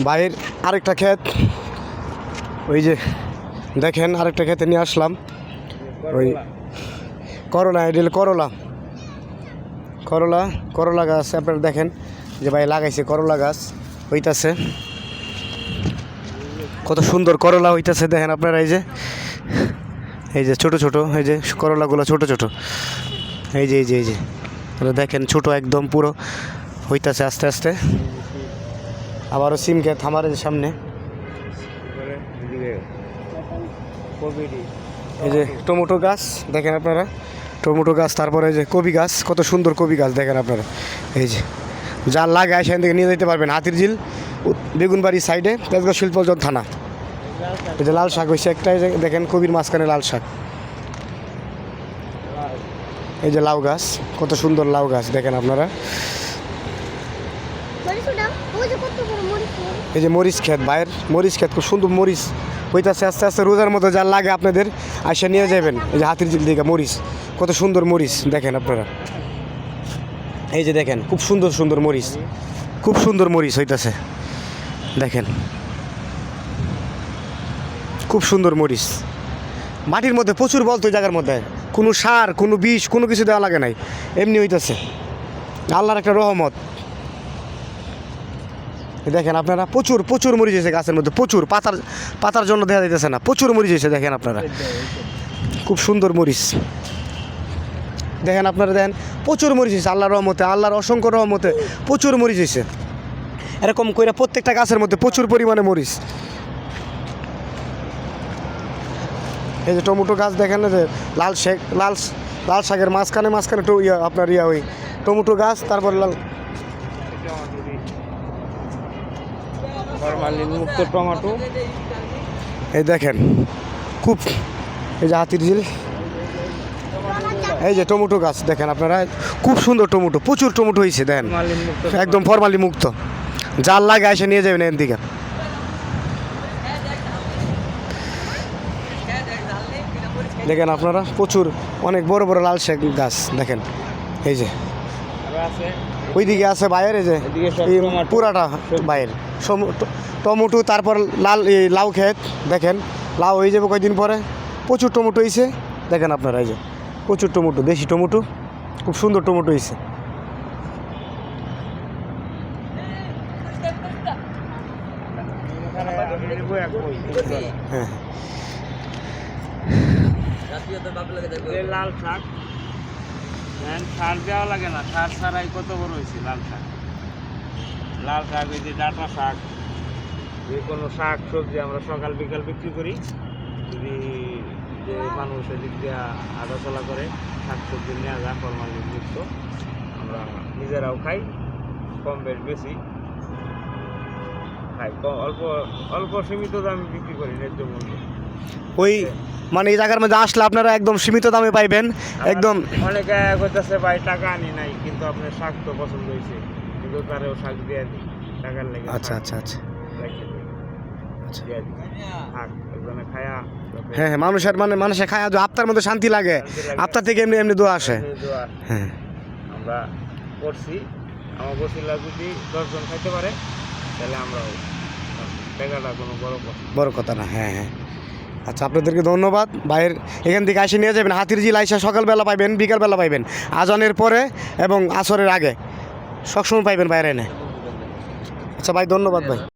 ভাইয়ের আরেকটা ক্ষেত, ওই যে দেখেন আরেকটা ক্ষেতে নিয়ে আসলাম। ওই করলা, এটা করলা, করলা করলা গাছ আপনারা দেখেন যে ভাই লাগাইছে করলা গাছ হইতাছে, কত সুন্দর করলা হইতাছে দেখেন আপনারা। এই যে ছোট ছোট এই যে করলাগুলো ছোট ছোট, এই যে দেখেন ছোট একদম পুরো হইতাছে আস্তে আস্তে। আবারও সিম ক্ষেত আমার সামনে, এই যে টমেটো গাছ দেখেন আপনারা, টমেটো গাছ, তারপরে এই যে কপি গাছ, কত সুন্দর কপি গাছ দেখেন আপনারা। এই যে যার লাগে সেখান থেকে নিয়ে যেতে পারবেন। হাতিরঝিল বেগুনবাড়ি সাইডে, তেজগাঁও শিল্পজন থানা। এই যে লাল শাক হয়েছে একটাই, দেখেন কবির মাঝখানে লাল শাক। এই যে লাউ গাছ, কত সুন্দর লাউ গাছ দেখেন আপনারা। এই যে মরিচ ক্ষেত, বাইরের মরিচ ক্ষেত, খুব সুন্দর মরিচ হইতাছে আস্তে আস্তে। রোজার মতো যার লাগে আপনাদের আসে নিয়ে যাবেন। এই যে হাতিরঝিল দিকে মরিচ, কত সুন্দর মরিচ দেখেন আপনারা। এই যে দেখেন খুব সুন্দর সুন্দর মরিচ, খুব সুন্দর মরিচ হইতাছে দেখেন, খুব সুন্দর মরিচ। মাটির মধ্যে প্রচুর বলতো ওই জায়গার মধ্যে, কোনো সার কোনো বিষ কোনো কিছু দেওয়া লাগে নাই, এমনি হইতাছে আল্লাহর একটা রহমত। দেখেন আপনারা প্রচুর প্রচুর মরিচ হয়েছে গাছের মধ্যে, প্রচুর পাতার জন্য দেখা যাইতেছে না, প্রচুর মরিচ হয়েছে দেখেন আপনারা, খুব সুন্দর মরিচ দেখেন আপনারা। দেখেন প্রচুর মরিচ হয়েছে আল্লাহর রহমতে, আল্লাহর অসংখ্য রহমতে প্রচুর মরিচ হয়েছে। এরকম করে প্রত্যেকটা গাছের মধ্যে প্রচুর পরিমাণে মরিচ। এই যে টমেটো গাছ দেখেন, যে লাল শাকের মাঝখানে আপনার ওই টমেটো গাছ, তারপর মুক্ত টমেটো। এই দেখেন খুব, এই যে হাতিরঝিল, এই যে টমেটো গাছ দেখেন আপনারা, খুব সুন্দর টমেটো, প্রচুর টমেটো হয়েছে দেখেন, একদম ফরমালি মুক্ত। যার লাগে এসে নিয়ে যাবেন এর দিকে। দেখেন আপনারা প্রচুর অনেক বড় বড় লাল শাক গাছ দেখেন। এই যে ওইদিকে আছে বাইরে, এই যে পুরাটা বাইরে টমেটো, তারপর লাউ ক্ষেত দেখেন, লাউ হয়ে যাবে কয়েকদিন পরে। প্রচুর টমেটো হয়েছে দেখেন আপনারা, এই যে প্রচুর টমেটো, দেশি টমেটো, খুব সুন্দর টমেটো হয়েছে। হ্যাঁ লাল শাক সার দেওয়া লাগে না, সার ছাড়াই কত বড় হয়েছে লাল শাক। লাল শাক, এই যে ডাঁটা শাক, যে কোনো শাক সবজি আমরা সকাল বিকাল বিক্রি করি। যদি যে মানুষ এদিক দিয়ে হাঁটাচলা করে, শাক সবজি নেওয়া যায় ফরমালিন মুক্ত, আমরা নিজেরাও খাই, কম বেশি খাই, অল্প অল্প সীমিত দামে বিক্রি করি, ন্যায্য মূল্যে। ওই মানে এই জায়গার মধ্যে আসলে আপনারা একদম সীমিত দামে পাইবেন একদম। অনেকে করতেছে ভাই টাকা আনি নাই, কিন্তু আপনার শাক তো পছন্দ হয়েছে, কিন্তু তারেও শাক দিয়ে দিই টাকার লেগে। আচ্ছা আচ্ছা আচ্ছা হ্যাঁ হ্যাঁ, মানুষের খায়া আপনার মধ্যে শান্তি লাগে, আপনার থেকে এমনি এমনি দোয়া আসে। হ্যাঁ আমরা করছি, আমার বসিলা যদি 10 জন খাইতে পারে তাহলে আমরাও, টাকাটা কোনো বড় কথা না। হ্যাঁ হ্যাঁ, আচ্ছা আপনাদেরকে ধন্যবাদ। বাইরের এখান থেকে এসে নিয়ে যাবেন। হাতিরঝিল আইসা সকালবেলা পাইবেন, বিকালবেলা পাইবেন, আজানের পরে এবং আসরের আগে, সবসময় পাইবেন বাইরে এনে। আচ্ছা ভাই, ধন্যবাদ ভাই।